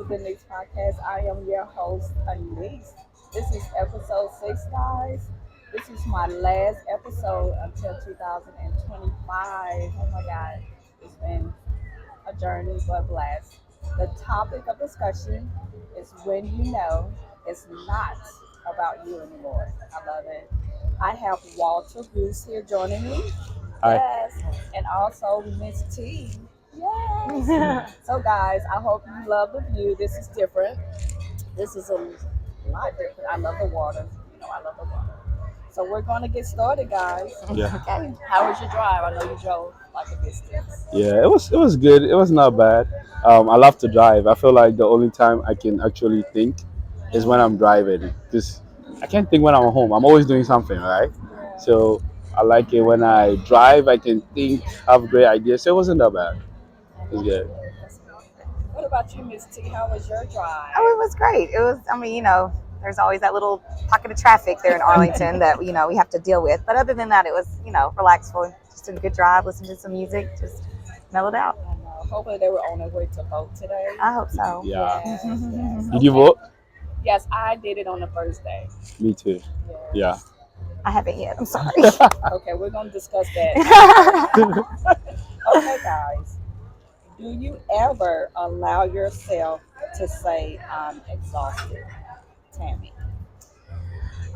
the next podcast. I am your host, Anyce. This is episode 6, guys. This is my last episode until 2025. Oh my God, it's been a journey, but blessed. The topic of discussion is when you know it's not about you anymore. I love it. I have Walter Bruce here joining me. Hi. Yes. And also Miss T. Yes. So guys, I hope you love the view. This is different. This is a lot different. I love the water. I love the water. So we're gonna get started, guys. Yeah. Okay. How was your drive? I know you drove like a distance. Yeah, it was good. It was not bad. I love to drive. I feel like the only time I can actually think is when I'm driving because I can't think when I'm home. I'm always doing something, right? Yeah. So I like it when I drive. I can think, have great ideas. So it wasn't that bad. Oh, It was that's good. good. That's good. What about you, Miss T? How was your Oh, drive? it was great. It was, there's always that little pocket of traffic there in Arlington that, we have to deal with. But other than that, it was, relaxful. Just a good drive, listened to some music, just mellowed out. I know. Hopefully they were on their way to vote today. I hope so. Yeah. Yes, yes. Did you Okay. vote? Yes, I did it on the first day. Me too. Yeah. Yes. I haven't yet. I'm sorry. Okay, we're gonna discuss that after. Okay, guys. Do you ever allow yourself to say I'm exhausted, Tammy?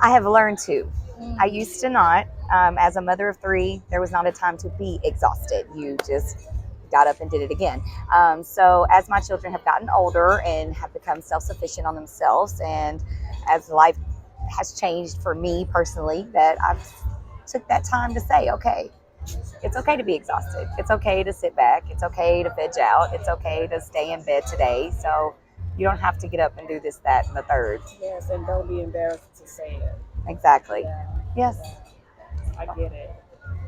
I have learned to. I Mm, used to not. As a mother of three, there was not a time to be exhausted. You just got up and did it again. So as my children have gotten older and have become self-sufficient on themselves, and as life has changed for me personally, that I've took that time to say, okay, it's okay to be exhausted. It's okay to sit back. It's okay to veg out. It's okay to stay in bed today. So you don't have to get up and do this, that, and the third. yes, and don't be embarrassed to say it. Exactly. Yeah, Yes. yeah, I get it.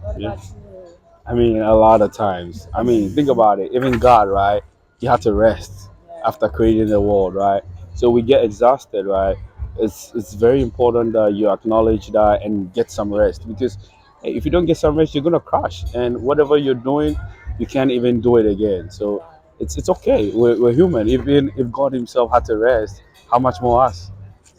What Yeah. about you? I mean, a lot of times. I mean, think about it. Even God, right? He had to rest after Yes, creating the world, right? So we get exhausted, right? It's very important that you acknowledge that and get some rest because hey, if you don't get some rest, you're gonna crash, and whatever you're doing, you can't even do it again. So right. it's okay. We're human. Even if God Himself had to rest, how much more us?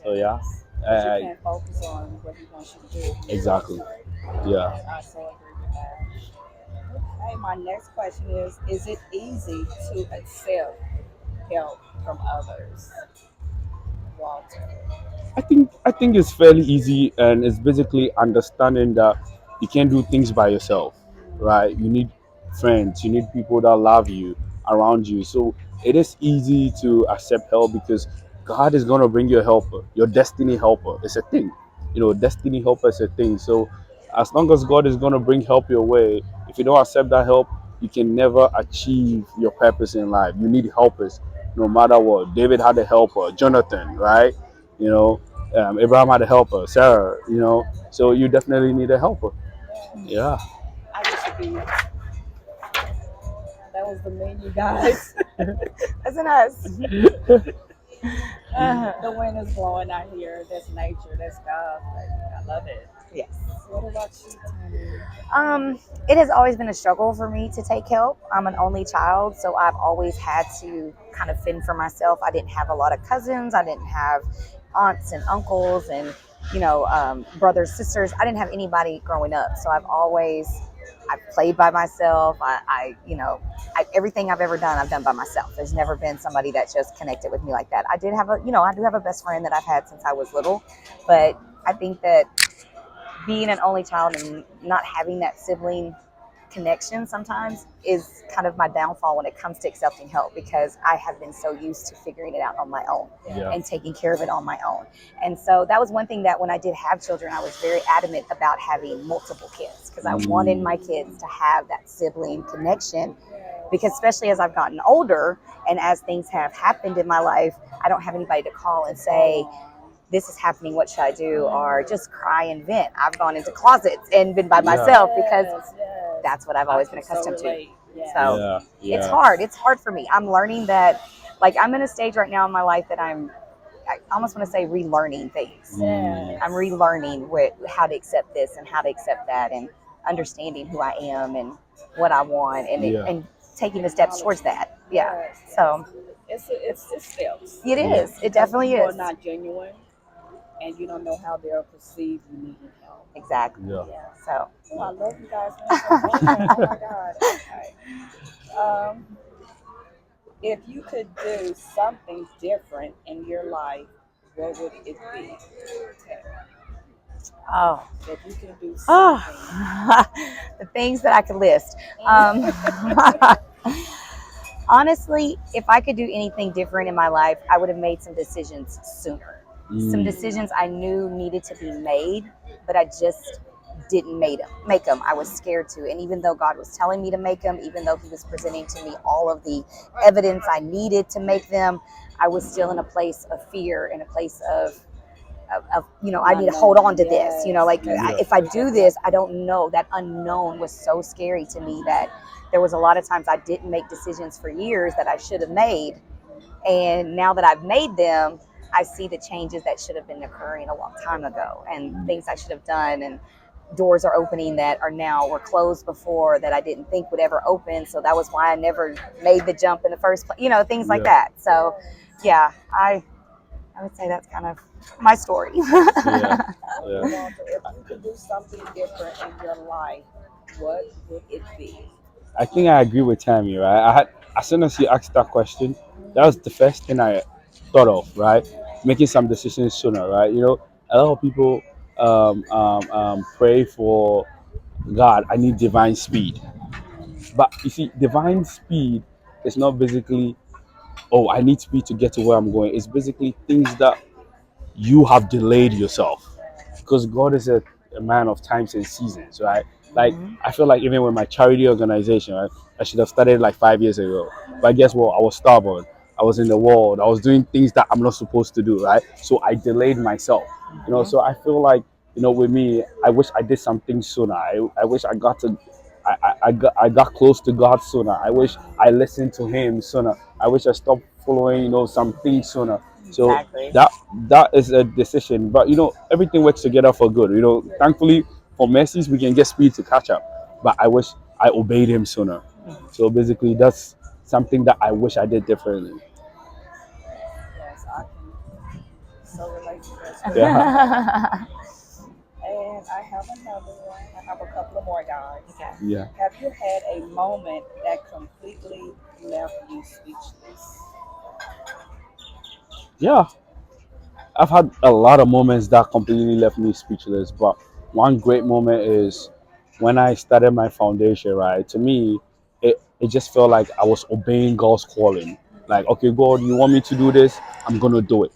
So yeah, Yes, because you uh, can't focus on what he wants you to do if you're exactly. exhausted. Yeah. I so agree with that. Okay, my next question is it easy to accept help from others? Walter. I think it's fairly easy, and it's basically understanding that you can't do things by yourself, right? You need friends, you need people that love you around you. So it is easy to accept help because God is gonna bring you a helper, your destiny helper. It's a thing, destiny helper is a thing. So as long as God is gonna bring help your way, if you don't accept that help, you can never achieve your purpose in life. You need helpers, no matter what. David had a helper, Jonathan, right? You know, Abraham had a helper, Sarah, so you definitely need a helper. Yes. Yeah. I used to be, that was the menu, guys. Isn't us? The wind is blowing out here. That's nature. That's God, baby. I love it. Yes. What about you, Tammy? Um, it has always been a struggle for me to take help. I'm an only child, so I've always had to kind of fend for myself. I didn't have a lot of cousins. I didn't have aunts and uncles and, brothers, sisters. I didn't have anybody growing up. So I've played by myself. Everything I've ever done, I've done by myself. There's never been somebody that just connected with me like that. I do have a best friend that I've had since I was little, but I think that being an only child and not having that sibling connection sometimes is kind of my downfall when it comes to accepting help because I have been so used to figuring it out on my own Yeah. and taking care of it on my own. And so that was one thing that when I did have children, I was very adamant about having multiple kids because I wanted my kids to have that sibling connection because especially as I've gotten older and as things have happened in my life, I don't have anybody to call and say, this is happening, what should I do? Or just cry and vent. I've gone into closets and been by Yeah. myself because Yes. that's what I've I always been can so accustomed to. relate. Yes. So Yeah. it's Yeah. hard. It's hard for me. I'm learning that, like, I'm in a stage right now in my life that I almost want to say relearning things. Mm. I'm relearning how to accept this and how to accept that and understanding who I am and what I want and, Yeah. and taking the steps towards that. Yeah. Yes. So, Yes. it's steps. It Yeah. is. It Because definitely people are is. not genuine, and you don't know how they'll perceive you needing help. Exactly. Yeah. Yeah. So. Oh, I love you guys being so genuine. Oh my God. Okay. Um, if you could do something different in your life, what would it be? Oh. If you can do something. Oh. The things that I could list. Um, Mm. honestly, if I could do anything different in my life, I would have made some decisions sooner. Some Mm. decisions I knew needed to be made, but I just didn't make them. I was scared to. And even though God was telling me to make them, even though He was presenting to me all of the evidence I needed to make them, I was still in a place of fear, in a place I need to hold Unknown. on to this. Yes. Like Yes. Yeah. if I That's do exactly. this, I don't know. That unknown was so scary to me that there was a lot of times I didn't make decisions for years that I should have made. And now that I've made them, I see the changes that should have been occurring a long time ago and things I should have done. And doors are opening that are now were closed before that I didn't think would ever open. So that was why I never made the jump in the first place, things like Yeah. that. So Yes. yeah, I would say that's kind of my story. Yeah. Okay, Yeah. Walter, if you could do something different in your life, what would it be? I think I agree with Tammy, right? As soon as you asked that question, that was the first thing I thought of, right? Making some decisions sooner, right? A lot of people pray for God. I need divine speed, but you see, divine speed is not basically, oh, I need speed to get to where I'm going. It's basically things that you have delayed yourself, because God is a man of times and seasons, right? Like, Mhm. I feel like even with my charity organization, right, I should have started like 5 years ago. But guess what? I was stubborn. I was in the world. I was doing things that I'm not supposed to do, right? So I delayed myself. Mhm. So I feel like, with me, I wish I did something sooner. I wish I got to I got close to God sooner. I wish I listened to Him sooner. I wish I stopped following, some things sooner. So Exactly. that is a decision. But everything works together for good. Thankfully for mercies we can get speed to catch up. But I wish I obeyed Him sooner. So basically, that's something that I wish I did differently. Yes, I can so relate to that Yeah, story. And I have another one. I have a couple of more guys. Okay. yeah, Have you had a moment that completely left you speechless? yeah. I've had a lot of moments that completely left me speechless, but one great moment is when I started my foundation, right? To me, it just felt like I was obeying God's calling. Like, okay, God, you want me to do this? I'm going to do it.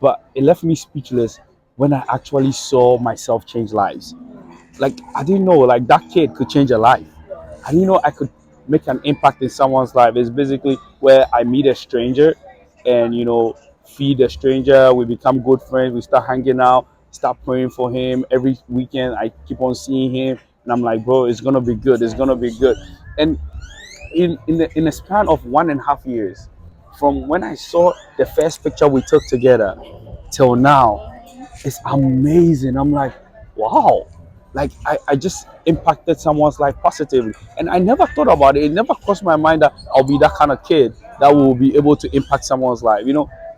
But it left me speechless when I actually saw myself change lives. Like, I didn't know, like, that kid could change a life. I Yes. didn't know I could make an impact in someone's life. It's basically where I meet a stranger and feed a stranger. We become good friends. We start hanging out, start praying for him every weekend. I keep on seeing him, and I'm like, bro, it's gonna be good. It's gonna be good. And in a span of 1.5 years, from when I saw the first picture we took together till now, Mhm. it's Yes. amazing. I'm like, wow. Like, I just impacted someone's life positively. And I never thought about it. It never crossed my mind that I'll be that kind of kid that will be able to impact someone's life.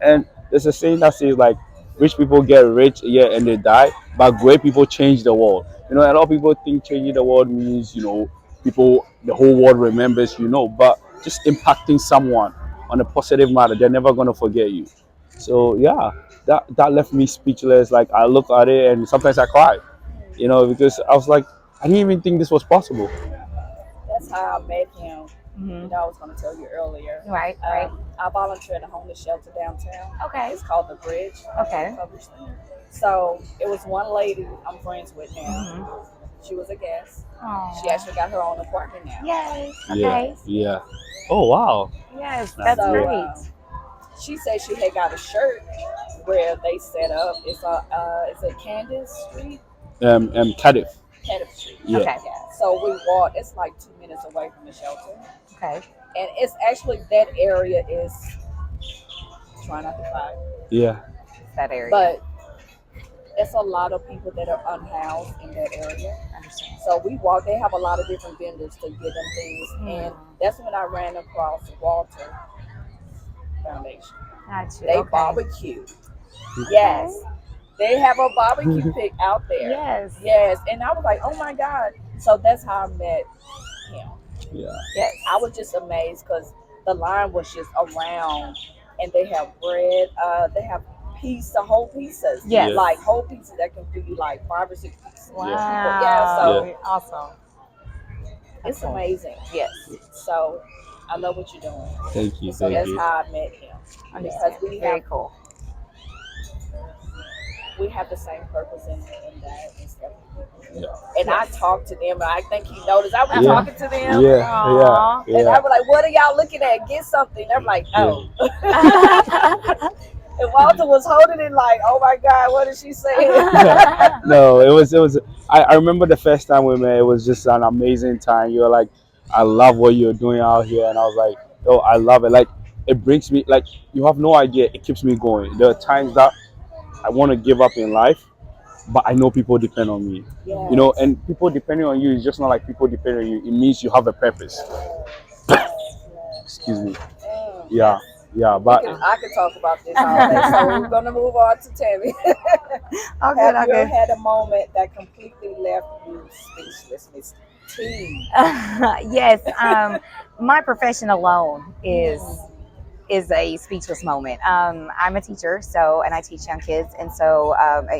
And there's a saying that says, like, rich people get rich, yeah, and they die, but great people change the world. A lot of people think changing the world means, people, the whole world remembers, but just impacting someone on a positive matter, they're never going to forget you. So yeah, that left me speechless. Like, I look at it and sometimes I cry, because I was like, I didn't even think this was possible. That's how I met him. Mhm. I was going to tell you earlier. Right. Right. I volunteer at a homeless shelter downtown. Okay. It's called The Bridge. Okay. Publishing. So it was one lady I'm friends with now. Mhm. She was a guest. She Oh. actually got her own apartment now. Yay. Yeah, Okay. Yes, yeah. yes. Oh wow, Yes, that's that's So great. great. she said she had got a shirt where they set up. It's a Candace Street, Cardiff. Candace Street. Yeah, Okay. Yeah. So we walked. It's like 2 minutes away from the shelter, Okay. and it's actually that area is try not to cry, yeah, That area. but it's a lot of people that are unhoused in that area. Understand. So we walk. They have a lot of different vendors to give them things, Hmm. and that's when I ran across Walter. foundation. Got you. They Okay. barbecue. Okay. Yes, they have a barbecue pit out there. Yes. Yes, and I was like, oh my god. So that's how I met him. Yeah. Yes. I was just amazed because the line was just around, and they have bread. They have the whole pizzas, Yes. Yeah. like whole pizzas that can feed you like 5 or 6 Yeah. people. Yeah, Yeah. so Wow. Awesome. That's it's cool. amazing. Yes. So I love what you're doing, Thank you. and so Thank that's you. how I met him because Understand. we Very have cool. the same purpose in that and stuff. Yeah. And I Yes. talk to them, and I think he noticed I was Yeah. talking to them, Yeah. Yeah. Aw. and I Yeah. was like, "What are y'all looking at? Get something." They're like, Yeah. "Oh." And Walter was holding it like, "Oh my God, what is she saying?" No, it was. I remember the first time we met. It was just an amazing time. You were like, I love what you're doing out here, and I was like, oh, I love it. Like it brings me like you have no idea. It keeps me going. There are times that I want to give up in life, but I know people depend on me. You Mhm. know, Yes, and people depending on you is just not like people depending on you. It means you have a purpose. yes, yes, yes. Excuse me. Yeah, Yes. yeah, We but could, I could talk about this all day. So we're gonna move on to Tammy. All good. Have All you ever good. had a moment that completely left you speechless, Miss T? Yes. My profession alone Mm, is a speechless moment. I'm a teacher, so and I teach young kids, and so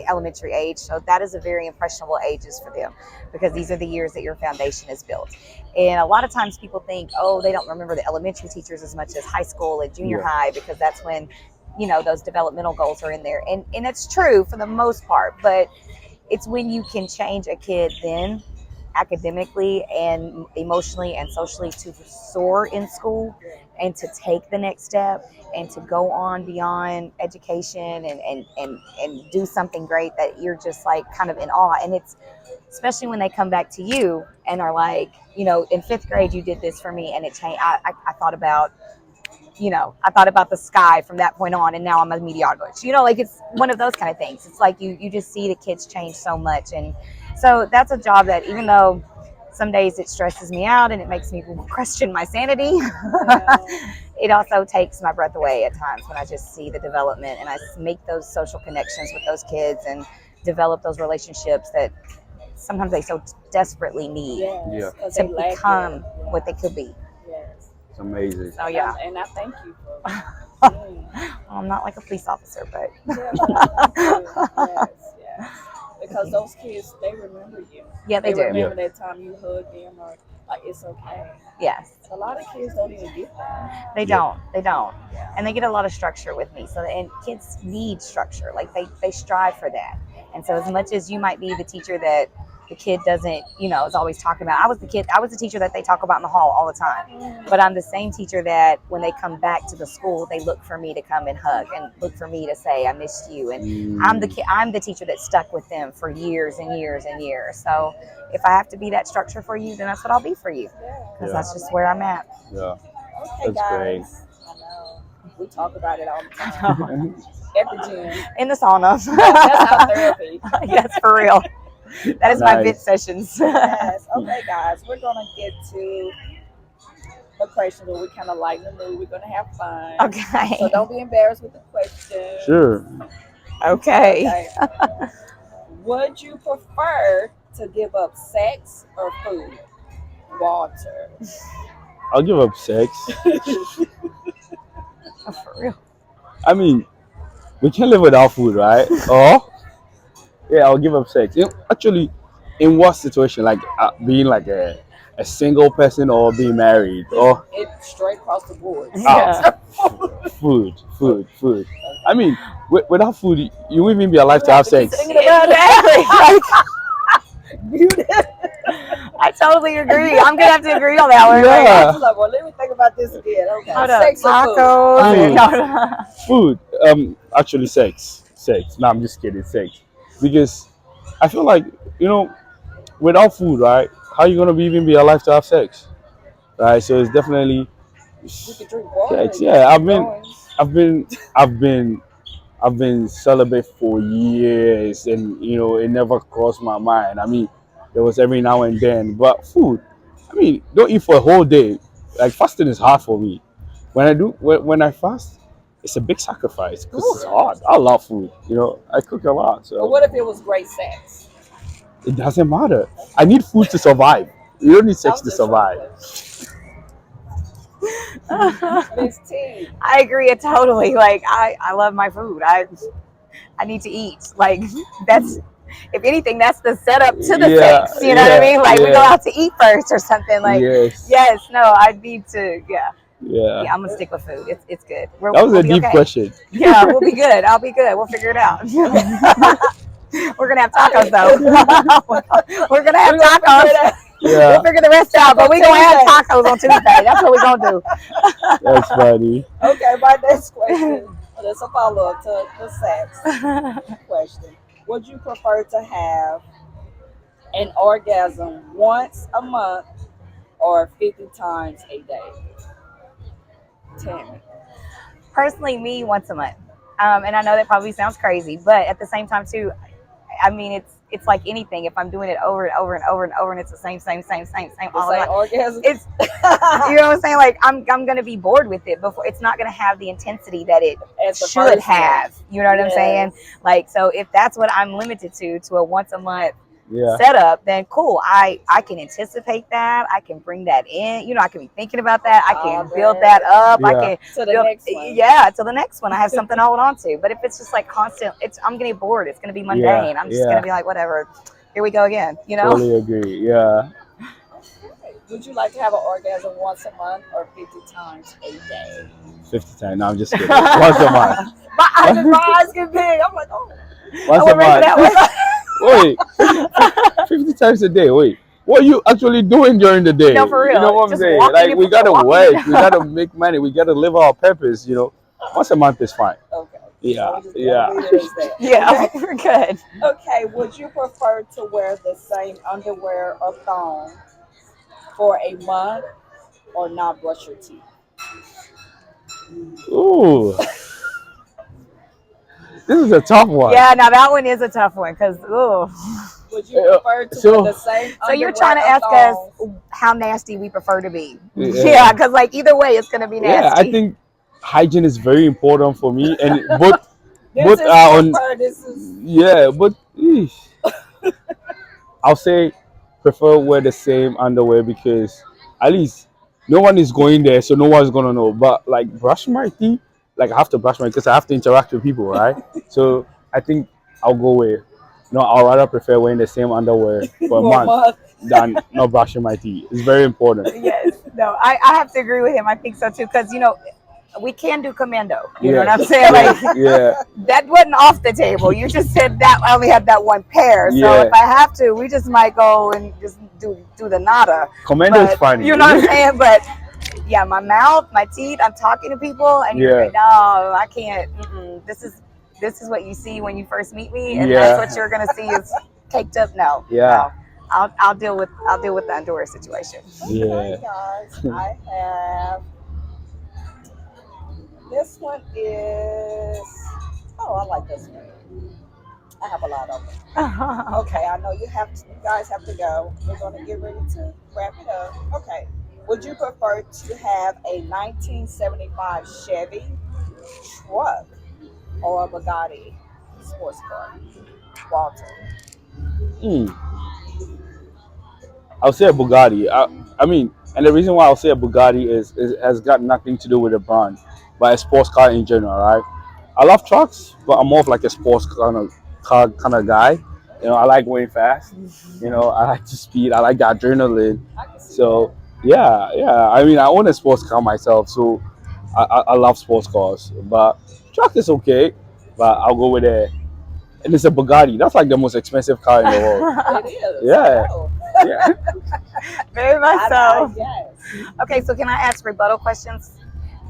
elementary age. So that is a very impressionable ages for them, because these are the years that your foundation is built. And a lot of times people think, oh, they don't remember the elementary teachers as much as high school and junior yeah, high, because that's when those developmental goals are in there, and it's true for the most part, but it's when you can change a kid then academically and emotionally and socially to soar in school yeah, and to take the next step and to go on beyond education and do something great, that you're just like kind of in awe. And it's especially when they come back to you and are like, in fifth grade you did this for me and it changed. I thought about, I thought about the sky from that point on, and now I'm a meteorologist. Like it's one of those kind of things. It's like you just see the kids change so much, and so that's a job that, even though some days it stresses me out and it makes me question my sanity, yeah, it also takes my breath away at times when I just see the development and I make those social connections with those kids and develop those relationships that sometimes they so desperately need yeah. yes, because to they lack become it. what they Yeah, could be. yes. It's amazing. So And yeah. I thank you for. Mm. I'm not like a police officer, but Yeah, but I thank you. Yes, yes. Because those kids, they remember you. yeah, they They do. Yeah, remember that time you hugged them, or like it's okay. Yes, A lot of kids don't even get that. they yeah, don't. They don't, Yeah. and they get a lot of structure with me. So, and kids need structure. Like they strive for that. And so, as much as you might be the teacher that the kid doesn't, is always talking about. I was the teacher that they talk about in the hall all the time. But I'm the same teacher that when they come back to the school, they look for me to come and hug and look for me to say I missed you. And mm, I'm the teacher that stuck with them for years and years and years. So if I have to be that structure for you, then that's what I'll be for you, because Yes, yeah, that's I just love where I'm that. at. yeah. Okay, That's great. guys. I know. We talk about it all the I time know. at the gym. In the sauna. That's our therapy. Yes, for real. That is my Okay. vent Nice. sessions. Yes. Okay, guys. We're gonna get to a question where we kind of lighten the mood. We're gonna have fun. So Okay. don't be embarrassed with the questions. Sure. Okay. Okay. Would you prefer to give up sex or food? Water. I'll give up sex. Oh, for real. I mean, we can't live without food, right? Or yeah, I'll give up sex. Actually, in what situation? Like being like a single person or being married Just or it straight across the board. Sex Yeah. or food. food. I Okay. mean, without food, you won't even be alive You to have have to keep sex. thinking about it. Exactly. Like, You I totally agree. I'm gonna have to agree on that one. Like, I Yeah, was like, well, let me think about this again. Okay, hold up, sex or food? tacos and food, no, food. Actually, sex. No, I'm just kidding. Sex, because I feel like you know, without food, right? How you gonna even be alive to have sex, right? So it's definitely You can drink water sex. and just Yeah, keep going. I've been, I've been, I've been celibate for years, and it never crossed my mind. I mean, there was every now and then, but food. I mean, don't eat for a whole day. Like fasting is hard for me. When I fast. it's a big sacrifice because Ooh. it's hard. I love food. I cook a lot, But so what if it was great sex? it doesn't matter. I need food to survive. You don't need I sex was to just survive. trolling. Miss T. I agree totally. Like I love my food. I need to eat. Like that's if anything, that's the setup to the Yeah, sex. You know what I yeah, mean? Like we go yeah. out to eat first or something. Like Yes, yes, no, I need to. Yeah, yeah. yeah. I'm gonna stick with food. It's good. That was We'll a be deep okay. question. Yeah, we'll be good. I'll be good. We'll figure it out. We're gonna have tacos though. We're gonna have We're gonna figure tacos. it out. We'll Yeah, figure the rest out, but Taco we gonna have Tuesday. tacos on Tuesday. That's what we gonna do. that's funny. Okay, my next question. That's a follow up to the sex question. Would you prefer to have an orgasm once a month or 50 times a day? Tammy. Personally, me once a month. And I know that probably sounds crazy, but at the same time too, I mean it's like anything. If I'm doing it over and over and over and over, and it's the same The all the same time, orgasm? it's you know what I'm saying. Like I'm gonna be bored with it before. It's not gonna have the intensity that it As the should first one. have. You know what I'm saying? Yes. Like so, if that's what I'm limited to a once a month Yeah, setup, then cool. I can anticipate that. I can bring that in. You know, I can be thinking about that. I All can build that day up. I yeah, can to the build next one. yeah till the next one. I have something to hold on to. But if it's just like constant, I'm gonna get bored. It's gonna be yeah, mundane. I'm just gonna yeah. be like whatever. Here we go again. You know. Totally agree. Yeah, Okay. Would you like to have an orgasm once a month or 50 times a day? 50 times. No, I'm just kidding. Once a month. I My eyes get big. I'm like, oh. Once a went right for month. that one. Wait, 50 times a day. Wait, what are you actually doing during the day? No, for You know real. what I'm Just saying? Like, we gotta walking. work, we gotta make money, we gotta live our purpose. Once a month is fine. Okay. So Yeah, we just gotta yeah. leave it as that. Yeah, Okay. we're good. Okay. Would you prefer to wear the same underwear or thong for a month or not brush your teeth? Ooh, this is a tough one. Yeah, now that one is a tough one because ooh. Would you prefer to wear So, the same So you're trying underwear to or ask us thongs? how nasty we prefer to be? Yeah, yeah, because like either way, it's gonna be yeah. I nasty. think hygiene is very important for me, and both This both is are on. prefer. This is Yeah, but I'll say prefer wear the same underwear because at least no one is going there, so no one's gonna know. But like brush my teeth, like I have to brush my because I have to interact with people, right? So I think I'll go with I'll rather prefer wearing the same underwear for a for a month month. than not brushing my teeth. It's very important. Yes, no, I have to agree with him. I think so too because we can do commando. You know what I'm Yes, saying? Like yes, yeah, that wasn't off the table. You just said that I only have that one pair. So if yeah. I have to, we just might go and just do the nada. Commando is But funny. you know what I'm saying? But yeah, my mouth, my teeth. I'm talking to people, and you're Yeah, no, I can't. This is what you see when you first meet me, and that's what yeah, you're gonna see is caked up. No, yeah, no. I'll deal with the underwear situation. Okay, yeah. guys. I have this one is. Oh, I like this one. I have a lot of them. Okay. Okay, I know you guys have to go. We're gonna get ready to wrap it up. Okay. Would you prefer to have a 1975 Chevy truck or a Bugatti sports car? Walter. Mm. I'll say a Bugatti. I mean, and the reason why I'll say a Bugatti is has got nothing to do with the brand, but a sports car in general, right? I love trucks, but I'm more of like a sports kind of guy. I like going fast. I like to speed. I like the adrenaline. I can see that. So yeah, yeah. I mean, I own a sports car myself, so I love sports cars. But truck is okay, but I'll go with a and it's a Bugatti. That's like the most expensive car in the world. It is. I Yeah, know. yeah. Very much so. Yes. Okay, so can I ask rebuttal questions?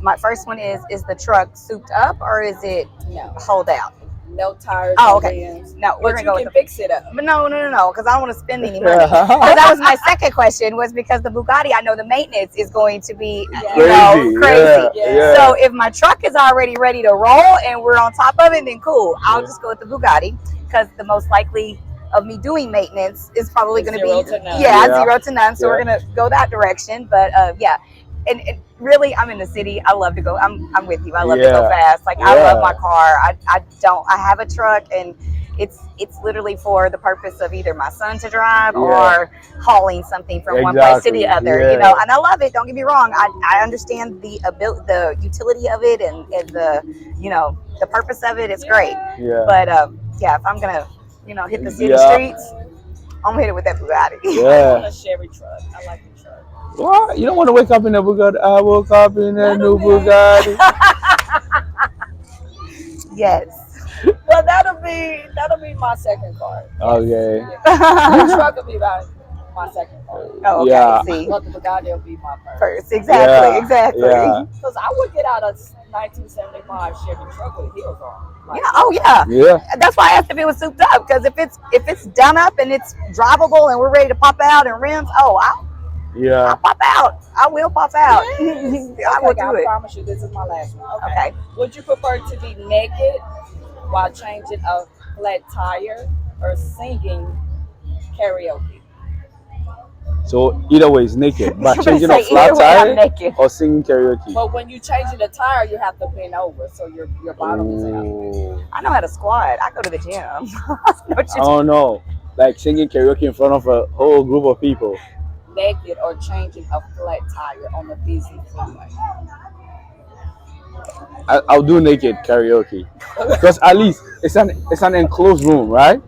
My first one is the truck souped up or is it No. hold out? No tires, Oh, no okay. rims. No, we're But gonna you go with can the. fix it up. But no, because I don't want to spend any money. Because that was my second question was because the Bugatti, I know the maintenance is going to be, Crazy. crazy. Yeah, Yeah. So yeah, if my truck is already ready to roll and we're on top of it, then cool. I'll yeah. just go with the Bugatti because the most likely of me doing maintenance is probably going to be Zero to none. yeah Yeah, 0 to none. So we're yeah. gonna go that direction. But yeah, and really, I'm in the city. I love to go. I'm with you. I love to go Yeah, fast. Like I love my yeah, car. I don't. I have a truck, and it's literally for the purpose of either my son to drive yeah, or hauling something from one place to the exactly. other. You know, Yeah, and I love it. Don't get me wrong. I understand the utility of it, and the the purpose of it. It's great. Yeah. yeah, But yeah, if I'm gonna hit the city yeah, streets, I'm gonna hit it with that Bugatti. I want yeah. a Chevy truck. I like the truck. What? You don't want to wake up in a Bugatti? I woke up in a That'll new be, Bugatti. Yes. well, that'll be my second car. Yes. Okay. Yeah. The truck will be my second car. Oh, okay. Yeah, See, But the Bugatti will be my first. first, exactly, yeah, exactly. yeah, Because I would get out a 1975 Chevy truck with heels on. Yeah. Like, Oh, yeah. yeah, That's why I asked if it was souped up. Because if it's done up and it's drivable and we're ready to pop out and rims, oh, I'll yeah. pop out. I will pop out. yes. I will Okay, do I it. promise you this is my last one. Okay. Okay. Would you prefer to be naked while changing a flat tire or singing karaoke? So either way, it's naked. But You're gonna changing a say flat either way, I'm tire naked. or singing karaoke. But when you changing the tire, you have to bend over so your bottom is out. Ooh. I know how to squat. I go to the gym. I know what I you're don't know. Like singing karaoke in front of a whole group of people. Naked or changing a flat tire on a busy freeway. I'll do naked karaoke because at least it's an enclosed room, right?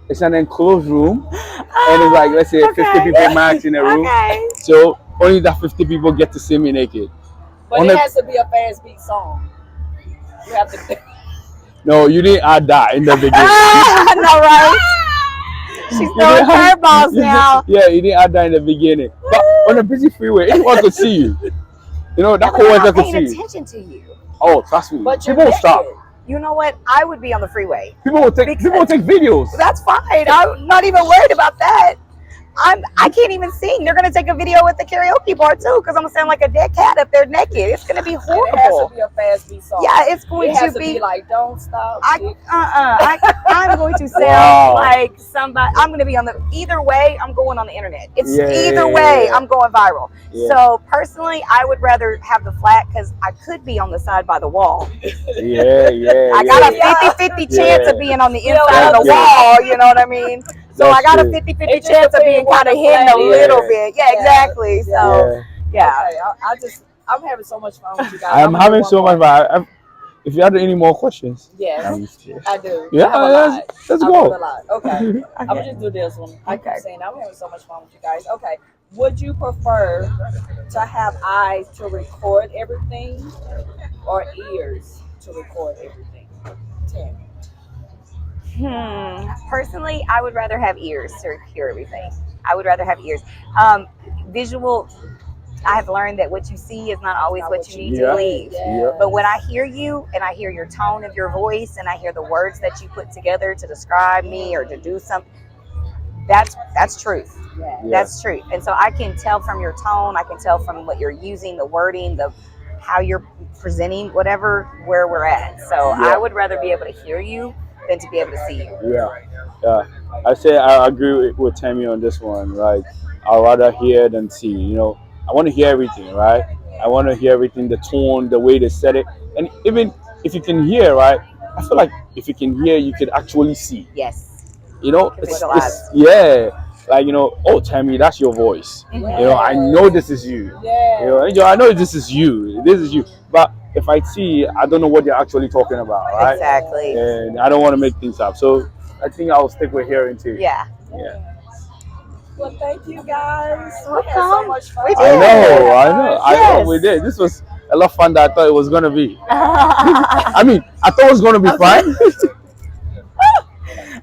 It's an enclosed room, and it's like let's say 50 Okay. people max in a room. Okay. So only that 50 people get to see me naked. But On it a, has to be a fast beat song. You have to. no, you didn't add that in the beginning. I know, right? She's You throwing didn't add- curveballs now. Yeah, you didn't add that in the beginning. But on a busy freeway, anyone could see you. You know, Yeah, that but they're coworker not could paying see you. attention to you. Oh, trust me. But you're People will stop. naked. You know what? I would be on the freeway. People will take videos. That's fine. I'm not even worried about that. I can't even sing. They're gonna take a video with the karaoke bar too, because I'm gonna sound like a dead cat up there naked. It's gonna be And it has to horrible. be a fast beat song. Yeah, it's going It has to to be be. like, don't stop. I chick. I'm going to sound Wow. like somebody. I'm going to be on the either way. I'm going on the internet. It's Yeah, either yeah, way. yeah. I'm going viral. Yeah. So personally, I would rather have the flat because I could be on the side by the wall. Yeah, yeah. I got a Yeah. 50-50 chance Yeah. of being on the Yeah, inside of the that's wall. You know what I mean? So I That's got a true. 50-50 It just chance of being depends kind of what the hidden a flat is. little Yeah. bit. Yeah, Yeah. exactly. Yeah. So Yeah. yeah. Okay, I'm having so much fun with you guys. I'm gonna do having one so more. much, but if you have any more questions, Yes, I'm scared. I do. Yeah, I have a lot. let's I wrote a go. lot. Okay. I'm gonna Okay. just do this one. I keep Okay. saying I'm having so much fun with you guys. Okay. Would you prefer to have eyes to record everything or ears to record everything? 10. Personally, I would rather have ears to hear everything. I would rather have ears. Visual. I have learned that what you see is not always Not what you need to Yeah. believe. Yeah. But when I hear you and I hear your tone of your voice and I hear the words that you put together to describe me or to do something, that's truth. Yeah. Yeah. That's truth. And so I can tell from your tone, I can tell from what you're using, the wording, the how you're presenting, whatever where we're at. So Yeah. I would rather be able to hear you than to be able to see you. Yeah, yeah. I say I agree with Tammy on this one. Like, I'd rather hear than see. I want to hear everything, right? I want to hear everything, the tone, the way they said it, and even if you can hear, right? I feel like if you can hear, you can actually see. Yes. Can It's visualize. yeah. Like oh Tammy, that's your voice. I know this is you. Yeah. I know this is you. This is you. But if I see, I don't know what they're actually talking about, right? Exactly. And I don't want to make things up. So I think I'll stick with hearing too. Yeah. Yeah. Well, thank you guys. We had so Welcome. much fun. We I did. know, I know, I know Yes. we did. This was a lot of fun that I thought it was gonna be. It I mean, I thought it was gonna be fun.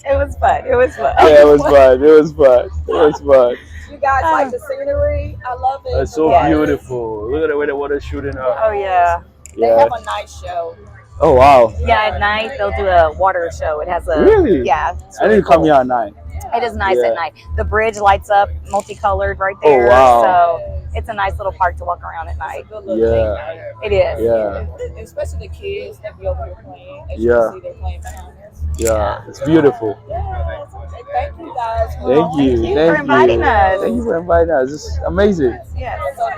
was fun. It was fun. Yeah, it was fun. It was fun. It was fun. You guys like the scenery? I love it. It's so Yes. beautiful. Look at the way the water's shooting up. Oh yeah. They Yeah. have a nice show. Oh wow. Yeah, at night they'll do a water show. It has a Really? yeah. It's I really need to come cool. here at 9. It is nice Yeah. at night. The bridge lights up multicolored right Oh, there. wow. So it's a nice little park to walk around at It's a night. good little Yeah. thing, right? It is. Yeah. Especially the kids that be over here playing. As you Yeah. can see, they're playing behind us. Yeah. It's beautiful. Yeah. Thank you guys. Thank you. Thank you for inviting us. Thank you for inviting us. It's amazing. Yes. So,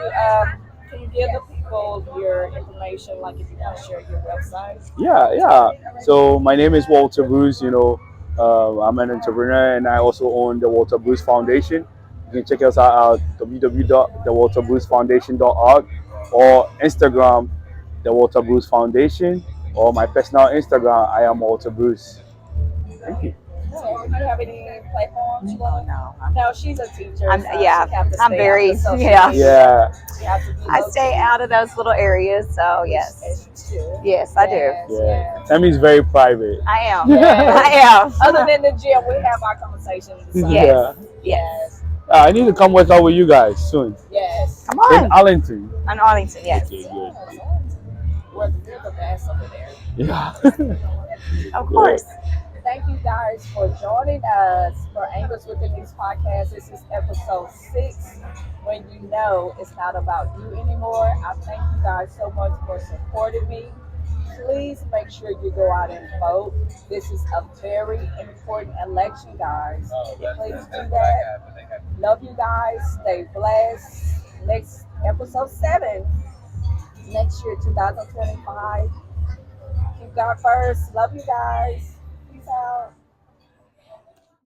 can you give the people your information, like if you want to share your website? Yeah, yeah. So my name is Walter Bruce. I'm an entrepreneur, and I also own the Walter Bruce Foundation. You can check us out at www.thewalterbrucefoundation.org or Instagram, the Walter Bruce Foundation, or my personal Instagram, I am Walter Bruce. Thank you. So, do you have any platforms you Oh want? no, No, she's a teacher, I'm so yeah, she have to I'm stay out very the social yeah. media. Yeah, She has to be I low stay key, out of those little areas, so as yes, she should. yes, I do. Yes, yeah. yes, Tammy is very private. I am. yes. I Other am. than the gym, we have our conversation in the Yes, side. Yeah. yes. Yes, I need to come work out with you guys soon yes, Come in on, Arlington. on Arlington. Yes, Okay, good. yes. We're the best over there. Yeah. of Good. course. Thank you guys for joining us for Angles with Denise podcast. This is episode 6. When you know it's not about you anymore. I thank you guys so much for supporting me. Please make sure you go out and vote. This is a very important election, guys. Please do that. Love you guys. Stay blessed. Next episode 7, next year, 2025. Keep God first. Love you guys. Peace out.